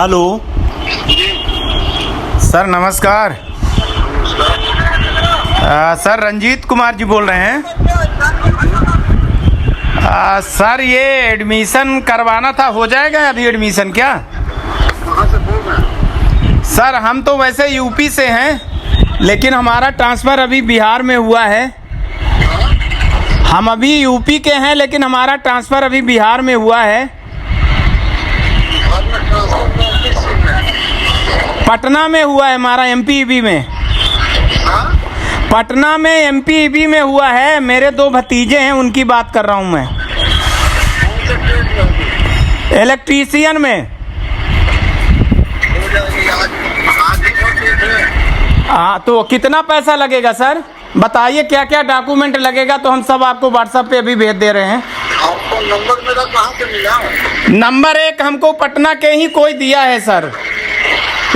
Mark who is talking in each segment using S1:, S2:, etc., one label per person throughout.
S1: Hello sir, नमस्कार। Sir Ranjit Kumar ji बोल रहे हैं। सर ये एडमिशन करवाना था, हो जाएगा अभी एडमिशन क्या?
S2: कहाँ से बोल रहे हैं?
S1: सर हम तो वैसे यूपी से हैं, लेकिन हमारा ट्रांसफ़र अभी बिहार में हुआ है। हम अभी यूपी के हैं, लेकिन हमारा ट्रांसफ़र अभी बिहार में हुआ है।
S2: बिहार में ट्रांसफर किस चीज़ में?
S1: पटना में हुआ है हमारा, एमपीईबी में।
S2: हाँ?
S1: पटना में एमपीईबी में हुआ है। मेरे 2 भतीजे हैं, उनकी बात कर रहा हूँ मैं।
S2: कौन से ट्रेड में होगी?
S1: इलेक्ट्रीशियन में।
S2: हो जाएगी आज ही बहुत देख रहे हैं।
S1: हाँ, तो कितना पैसा लगेगा सर? बताइए क्या क्या डॉक्यूमेंट लगेगा, तो हम सब आपको व्हाट्सएप पे अभी भेज दे रहे हैं।
S2: आपको नंबर मेरा कहाँ से मिला?
S1: नंबर 1 हमको पटना के ही कोई दिया है सर,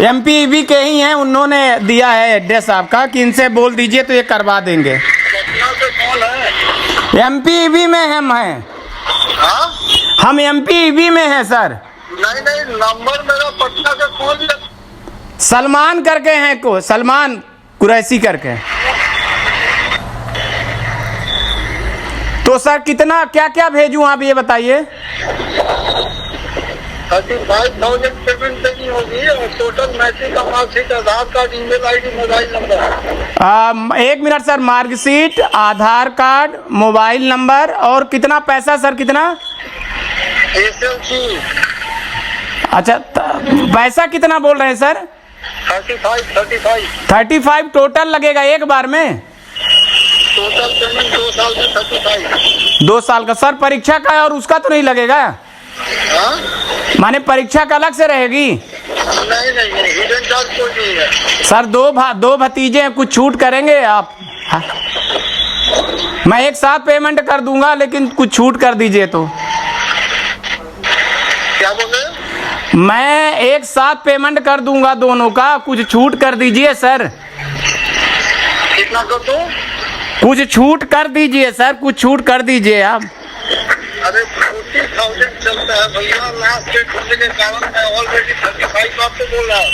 S1: एमपीईबी के ही हैं, उन्होंने दिया है एड्रेस आपका कि इनसे बोल दीजिए तो ये करवा देंगे।
S2: पटना से कौन है?
S1: एमपीईबी में हम हैं।
S2: हाँ?
S1: हम एमपीईबी में हैं सर।
S2: नहीं नहीं, नंबर मेरा पटना का कौन है?
S1: सलमान करके हैं, को सलमान कुरैशी करके। तो सर कितना क्या क्या भेजूं, आप ये बताइए।
S2: 35,000 पेमेंट देनी होगी और टोटल मैट्रिक का marksheet, Aadhaar card, email ID, mobile number.
S1: 1 minute sir, marksheet, Aadhaar card, mobile number और कितना पैसा सर? कितना?
S2: SLC
S1: अच्छा, पैसा कितना बोल रहे हैं सर?
S2: 35
S1: 35 टोटल लगेगा एक बार में?
S2: टोटल पेमेंट 2 साल में 35।
S1: 2 साल का सर। परीक्षा का है और उसका तो नहीं लगेगा?
S2: हाँ?
S1: माने परीक्षा का अलग से रहेगी?
S2: नहीं नहीं नहीं, हिडन चार्ज कोई नहीं है।
S1: सर दो भतीजे हैं, कुछ छूट करेंगे आप? हाँ? मैं एक साथ पेमेंट कर दूंगा, लेकिन कुछ छूट कर दीजिए तो।
S2: क्या बोले?
S1: मैं एक साथ पेमेंट कर दूंगा दोनों का, कुछ छूट कर दीजिए सर।
S2: कितना कर दूं?
S1: कुछ छूट कर दीजिए सर, कुछ छूट कर दीजिए आप।
S2: अरे 40,000 चलता है भैया, लास्ट डेट होने के कारण मैं ऑलरेडी 35 आपको बोल रहा हूँ।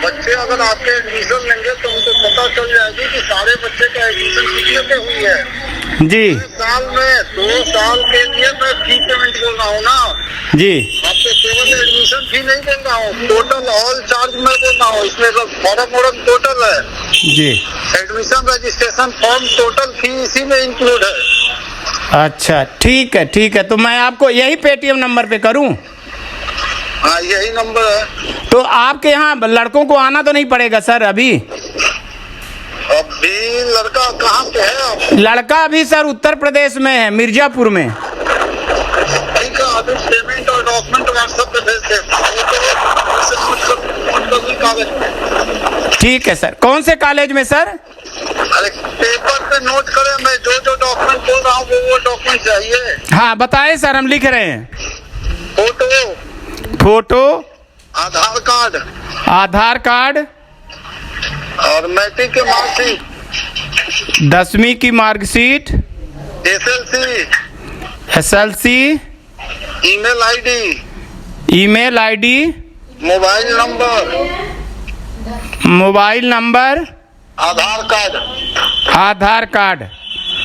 S2: बच्चे अगर आपके एडमिशन लेंगे तो उनको पता चल जाएगी कि सारे बच्चे का एडमिशन कितने पे हुई है
S1: जी
S2: 2 साल में। 2 साल के लिए मैं फी पेमेंट बोल रहा हूँ ना,
S1: जी।
S2: आपको केवल एडमिशन फी नहीं बोल रहा हूँ, टोटल ऑल चार्ज मैं बोल रहा हूँ। इसमें फॉर्म वॉर्म टोटल है
S1: जी।
S2: Admission registration form, total fee इसी में इंक्लूड है।
S1: अच्छा ठीक है, तो मैं आपको यही पेटीएम नंबर पे करूं?
S2: हाँ यही नंबर है।
S1: तो आपके यहाँ लड़कों को आना तो नहीं पड़ेगा सर अभी?
S2: अभी लड़का कहाँ पे है आप?
S1: लड़का अभी सर उत्तर प्रदेश में है, मिर्जापुर में।
S2: ठीक है, अभी पेमेंट और डॉक्यूमेंट व्हाट्सएप पे भेज दे।
S1: ठीक है सर। कौन से कॉलेज में सर?
S2: अरे पेपर पे नोट करें, मैं जो जो डॉक्यूमेंट बोल रहा हूँ वो डॉक्यूमेंट चाहिए।
S1: हाँ बताएं सर, हम लिख रहे हैं। फोटो,
S2: आधार कार्ड और मैट्रिक के मार्कशीट,
S1: 10वीं की marksheet, SLC, email ID, mobile number, Aadhaar card.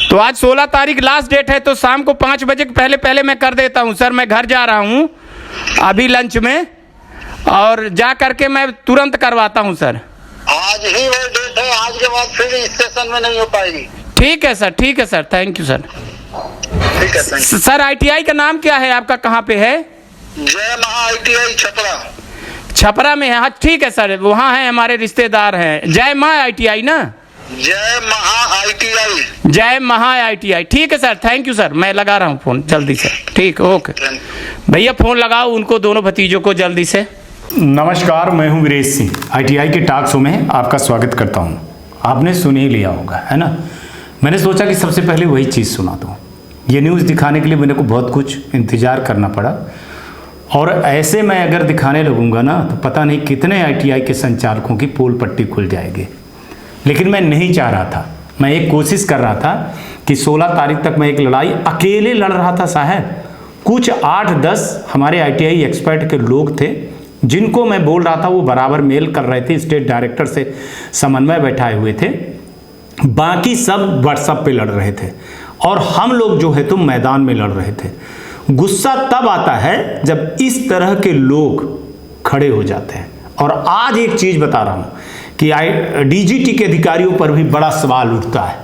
S1: तो आज 16 तारीख लास्ट डेट है, तो शाम को 5 बजे के पहले मैं कर देता हूँ सर। मैं घर जा रहा हूँ अभी लंच में, और जा करके मैं तुरंत करवाता हूँ सर।
S2: आज ही वो डेट है, आज के बाद फिर स्टेशन में नहीं हो पाएगी।
S1: ठीक है सर, थैंक यू सर।
S2: ठीक है, थैंक यू।
S1: सर ITI का नाम क्या है आपका, कहाँ पे है?
S2: जय महा ITI
S1: छपरा में है। हाँ ठीक है सर, वहाँ है हमारे रिश्तेदार हैं। जय माँ ITI ना?
S2: जय महा ITI।
S1: ठीक है सर, थैंक यू सर। मैं लगा रहा हूँ फ़ोन जल्दी से। ठीक, ओके भैया, फ़ोन लगाओ उनको, दोनों भतीजों को जल्दी से।
S3: नमस्कार, मैं हूं वीरेश सिंह। ITI के टॉक शो में आपका स्वागत करता हूं। आपने सुन ही लिया होगा, है ना? मैंने सोचा कि सबसे पहले वही चीज़ सुना दूं। ये न्यूज़ दिखाने के लिए मेरे को बहुत कुछ इंतज़ार करना पड़ा, और ऐसे मैं अगर दिखाने लगूंगा ना तो पता नहीं कितने ITI के संचालकों की पोल पट्टी खुल जाएगी। लेकिन मैं नहीं चाह रहा था, मैं एक कोशिश कर रहा था कि 16 तारीख तक मैं एक लड़ाई अकेले लड़ रहा था साहब। कुछ 8-10 हमारे ITI एक्सपर्ट के लोग थे जिनको मैं बोल रहा था वो बराबर मेल कर रहे थे, स्टेट डायरेक्टर से समन्वय बैठाए हुए थे, बाकी सब व्हाट्सएप पे लड़ रहे थे और हम लोग जो है तो मैदान में लड़ रहे थे। गुस्सा तब आता है जब इस तरह के लोग खड़े हो जाते हैं। और आज एक चीज बता रहा हूं कि डीजीटी के अधिकारियों पर भी बड़ा सवाल उठता है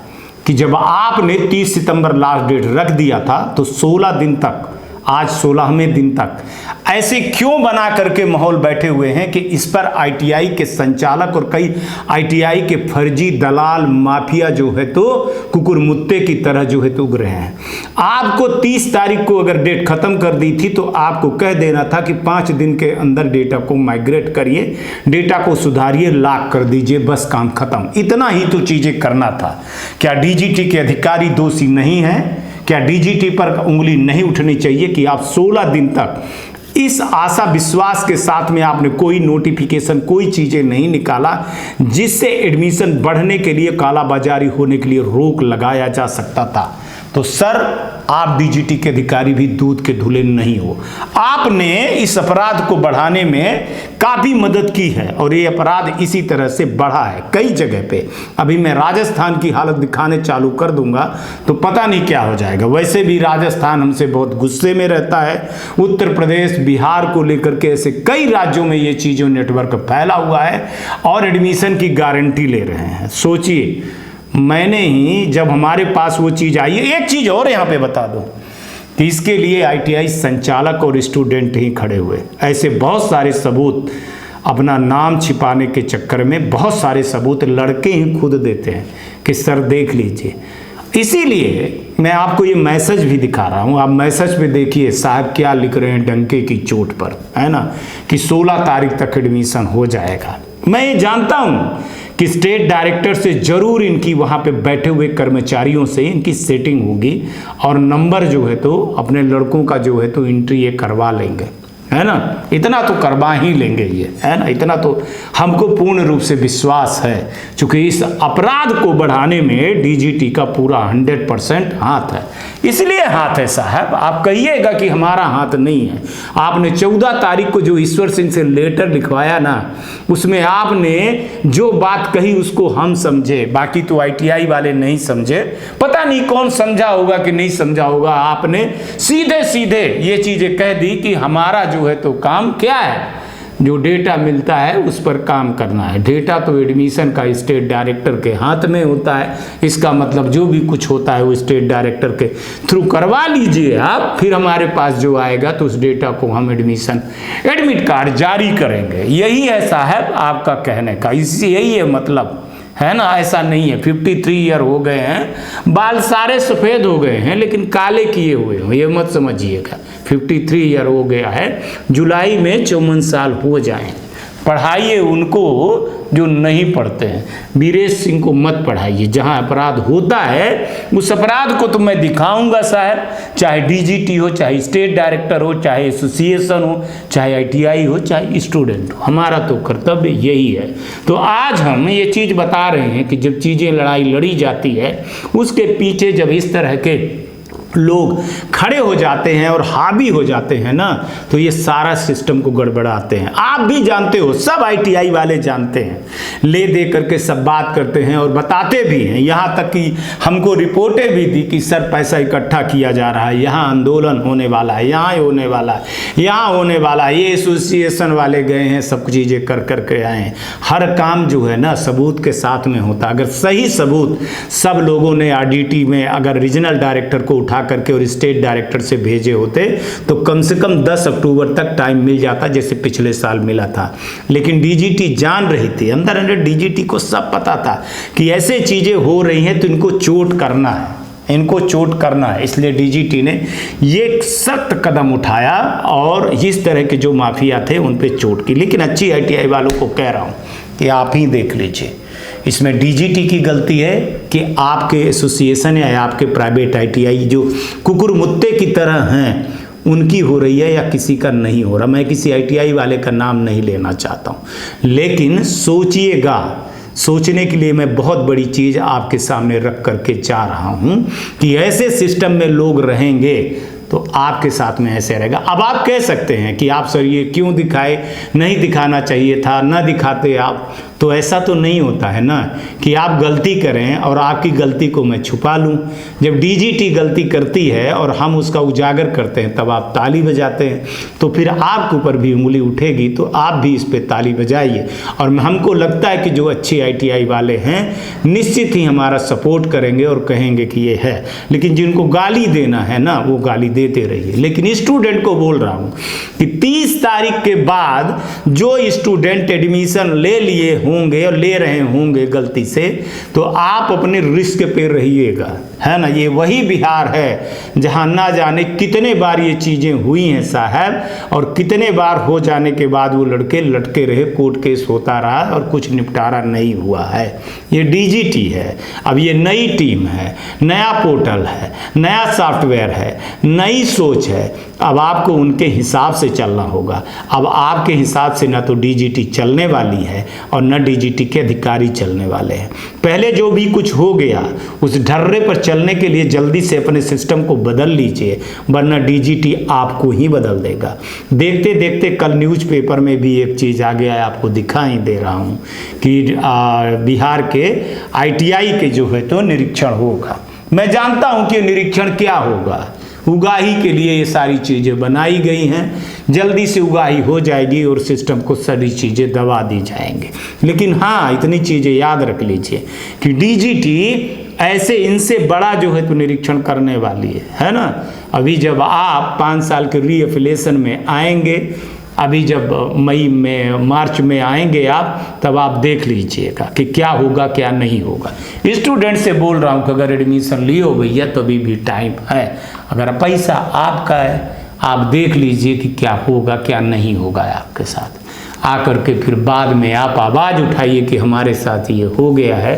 S3: कि जब आपने 30 सितंबर लास्ट डेट रख दिया था तो 16 दिन तक, आज 16वें दिन तक ऐसे क्यों बना करके माहौल बैठे हुए हैं कि इस पर आईटीआई के संचालक और कई आईटीआई के फर्जी दलाल माफिया जो है तो कुकुरमुत्ते की तरह जो है तो उग रहे हैं। आपको 30 तारीख को अगर डेट खत्म कर दी थी तो आपको कह देना था कि 5 दिन के अंदर डेटा को माइग्रेट करिए, डेटा को सुधारिए, लॉक कर दीजिए, बस काम खत्म। इतना ही तो चीजें करना था। क्या डीजीटी के अधिकारी दोषी नहीं है? क्या डीजीटी पर उंगली नहीं उठनी चाहिए कि आप 16 दिन तक इस आशा विश्वास के साथ में आपने कोई नोटिफिकेशन, कोई चीजें नहीं निकाला जिससे एडमिशन बढ़ने के लिए, कालाबाजारी होने के लिए रोक लगाया जा सकता था? तो सर, आप डीजीटी के अधिकारी भी दूध के धुले नहीं हो। आपने इस अपराध को बढ़ाने में काफी मदद की है और ये अपराध इसी तरह से बढ़ा है कई जगह पे। अभी मैं राजस्थान की हालत दिखाने चालू कर दूंगा तो पता नहीं क्या हो जाएगा। वैसे भी राजस्थान हमसे बहुत गुस्से में रहता है। उत्तर प्रदेश, बिहार को लेकर के ऐसे कई राज्यों में ये चीजों नेटवर्क फैला हुआ है और एडमिशन की गारंटी ले रहे हैं। सोचिए, मैंने ही जब हमारे पास वो चीज आई, एक चीज और यहां पे बता दूं कि इसके लिए आईटीआई संचालक और स्टूडेंट ही खड़े हुए। ऐसे बहुत सारे सबूत अपना नाम छिपाने के चक्कर में बहुत सारे सबूत लड़के ही खुद देते हैं कि सर देख लीजिए। इसीलिए मैं आपको ये मैसेज भी दिखा रहा हूं। आप मैसेज पे देखिए साहब क्या लिख रहे हैं डंके की चोट पर, है ना, कि 16 तारीख तक एडमिशन हो जाएगा। मैं ये जानता हूं कि स्टेट डायरेक्टर से जरूर इनकी वहां पे बैठे हुए कर्मचारियों से इनकी सेटिंग होगी और नंबर जो है तो अपने लड़कों का जो है तो एंट्री ये करवा लेंगे, है ना। इतना तो करवा ही लेंगे ये, है ना, इतना तो हमको पूर्ण रूप से विश्वास है, क्योंकि इस अपराध को बढ़ाने में डीजीटी का पूरा 100% हाथ है। इसलिए हाथ है साहब, आप कहिएगा कि हमारा हाथ नहीं है। आपने 14 तारीख को जो ईश्वर सिंह से लेटर लिखवाया ना, उसमें आपने जो बात कही उसको हम समझे, बाकी तो आईटीआई वाले नहीं समझे। पता नहीं कौन समझा होगा कि नहीं समझा होगा। आपने सीधे सीधे ये चीजें कह दी कि हमारा जो है तो काम क्या है, जो डेटा मिलता है उस पर काम करना है। डेटा तो एडमिशन का स्टेट डायरेक्टर के हाथ में होता है। इसका मतलब जो भी कुछ होता है वो स्टेट डायरेक्टर के थ्रू करवा लीजिए आप, फिर हमारे पास जो आएगा तो उस डेटा को हम एडमिट कार्ड जारी करेंगे। यही है साहब आपका कहने का, यही है मतलब, है ना। ऐसा नहीं है 53 ईयर हो गए हैं, बाल सारे सफ़ेद हो गए हैं लेकिन काले किए हुए हो, ये मत समझिएगा। 53 ईयर हो गया है, जुलाई में 54 साल हो जाएं। पढ़ाइए उनको जो नहीं पढ़ते हैं। वीरेश सिंह को मत पढ़ाइए। जहां अपराध होता है उस अपराध को तो मैं दिखाऊंगा साहब, चाहे डीजीटी हो, चाहे स्टेट डायरेक्टर हो, चाहे एसोसिएशन हो, चाहे आईटीआई हो, चाहे स्टूडेंट हो। हमारा तो कर्तव्य यही है। तो आज हम ये चीज़ बता रहे हैं कि जब चीज़ें लड़ाई लड़ी जाती है उसके पीछे जब इस तरह के लोग खड़े हो जाते हैं और हावी हो जाते हैं ना, तो ये सारा सिस्टम को गड़बड़ाते हैं। आप भी जानते हो, सब आईटीआई वाले जानते हैं, ले दे करके सब बात करते हैं और बताते भी हैं। यहाँ तक कि हमको रिपोर्टें भी दी कि सर पैसा इकट्ठा किया जा रहा है, यहाँ आंदोलन होने वाला है, यहाँ होने वाला है, यहाँ होने वाला है, ये एसोसिएशन वाले गए हैं, सब चीज़ें कर करके आए हैं। हर काम जो है ना सबूत के साथ में होता है। अगर सही सबूत सब लोगों ने आरडीटी में अगर रीजनल डायरेक्टर को उठा करके और स्टेट डायरेक्टर से भेजे होते तो कम से कम 10 अक्टूबर तक टाइम मिल जाता, जैसे पिछले साल मिला था। लेकिन डीजीटी जान रही थी, अंदर अंदर डीजीटी को सब पता था कि ऐसे चीजें हो रही हैं तो इनको चोट करना है, इनको चोट करना है। इसलिए डीजीटी ने ये सख्त कदम उठाया और इस तरह के जो माफिया थे उन पे चोट की। लेकिन अच्छी आईटीआई वालों को कह रहा हूं कि आप ही देख लीजिए, इसमें डीजीटी की गलती है कि आपके एसोसिएशन या आपके प्राइवेट आईटीआई जो कुकुरमुत्ते की तरह हैं उनकी हो रही है या किसी का नहीं हो रहा। मैं किसी आईटीआई वाले का नाम नहीं लेना चाहता हूं, लेकिन सोचिएगा। सोचने के लिए मैं बहुत बड़ी चीज़ आपके सामने रख करके जा रहा हूं कि ऐसे सिस्टम में लोग रहेंगे तो आपके साथ में ऐसे रहेगा। अब आप कह सकते हैं कि आप सर ये क्यों दिखाए, नहीं दिखाना चाहिए था, ना दिखाते आप, तो ऐसा तो नहीं होता है ना कि आप गलती करें और आपकी गलती को मैं छुपा लूं। जब डीजीटी गलती करती है और हम उसका उजागर करते हैं तब आप ताली बजाते हैं, तो फिर आपके ऊपर भी उंगली उठेगी तो आप भी इस पे ताली बजाइए। और हमको लगता है कि जो अच्छे आईटीआई वाले हैं निश्चित ही हमारा सपोर्ट करेंगे और कहेंगे कि ये है, लेकिन जिनको गाली देना है ना वो गाली देते रहिए। लेकिन स्टूडेंट को बोल रहा हूँ कि 30 तारीख के बाद जो स्टूडेंट एडमिशन ले लिए होंगे और ले रहे होंगे गलती से, तो आप अपने रिस्क पे रहिएगा, है ना। ये वही बिहार है जहां ना जाने कितने बार ये चीज़ें हुई हैं साहब, और कितने बार हो जाने के बाद वो लड़के लटके रहे, कोर्ट केस होता रहा और कुछ निपटारा नहीं हुआ है। ये डीजीटी है, अब ये नई टीम है, नया पोर्टल है, नया सॉफ्टवेयर है, नई सोच है। अब आपको उनके हिसाब से चलना होगा। अब आपके हिसाब से ना तो डीजीटी चलने वाली है और न डीजीटी के अधिकारी चलने वाले हैं। पहले जो भी कुछ हो गया उस ढर्रे पर चलने के लिए जल्दी से अपने सिस्टम को बदल लीजिए, वरना डीजीटी आपको ही बदल देगा। देखते देखते कल न्यूज़पेपर में भी एक चीज़ आ गया है, आपको दिखाई दे रहा हूँ कि बिहार के आईटीआई के जो है तो निरीक्षण होगा। मैं जानता हूँ कि निरीक्षण क्या होगा, उगाही के लिए ये सारी चीज़ें बनाई गई हैं, जल्दी से उगाही हो जाएगी और सिस्टम को सारी चीज़ें दबा दी जाएंगी। लेकिन हाँ, इतनी चीज़ें याद रख लीजिए कि डीजीटी ऐसे इनसे बड़ा जो है तो निरीक्षण करने वाली है ना। अभी जब आप 5 साल के रीएफिलेशन में आएंगे, अभी जब मई में मार्च में आएंगे आप, तब आप देख लीजिएगा कि क्या होगा क्या नहीं होगा। स्टूडेंट से बोल रहा हूँ कि अगर एडमिशन लियो भैया तो अभी भी टाइम है, अगर पैसा आपका है आप देख लीजिए कि क्या होगा क्या नहीं होगा आपके साथ। आकर के फिर बाद में आप आवाज़ उठाइए कि हमारे साथ ये हो गया है,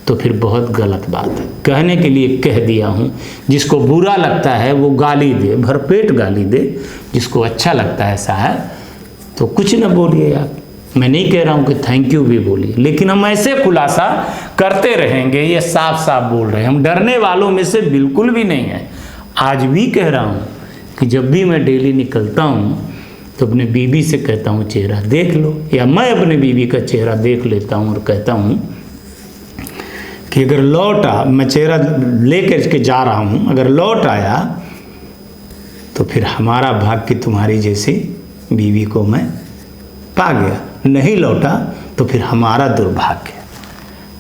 S3: तो फिर बहुत गलत बात है। कहने के लिए कह दिया हूँ, जिसको बुरा लगता है वो गाली दे, भरपेट गाली दे, जिसको अच्छा लगता है साहब तो कुछ न बोलिए आप। मैं नहीं कह रहा हूँ कि थैंक यू भी बोलिए, लेकिन हम ऐसे खुलासा करते रहेंगे, ये साफ साफ बोल रहे हैं। हम डरने वालों में से बिल्कुल भी नहीं है। आज भी कह रहा हूँ कि जब भी मैं डेली निकलता हूँ तो अपने बीवी से कहता हूँ चेहरा देख लो, या मैं अपने बीवी का चेहरा देख लेता हूँ और कहता हूँ कि अगर लौटा, मैं चेहरा लेकर के जा रहा हूँ, अगर लौट आया तो फिर हमारा भाग्य तुम्हारी जैसी बीवी को मैं पा गया, नहीं लौटा तो फिर हमारा दुर्भाग्य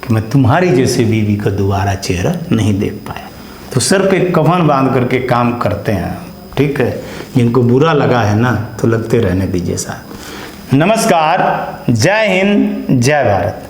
S3: कि मैं तुम्हारी जैसे बीवी का दोबारा चेहरा नहीं देख पाया। तो सर पे कफन बांध करके काम करते हैं, ठीक है। जिनको बुरा लगा है ना तो लगते रहने दीजिए साहब। नमस्कार, जय हिंद, जय भारत।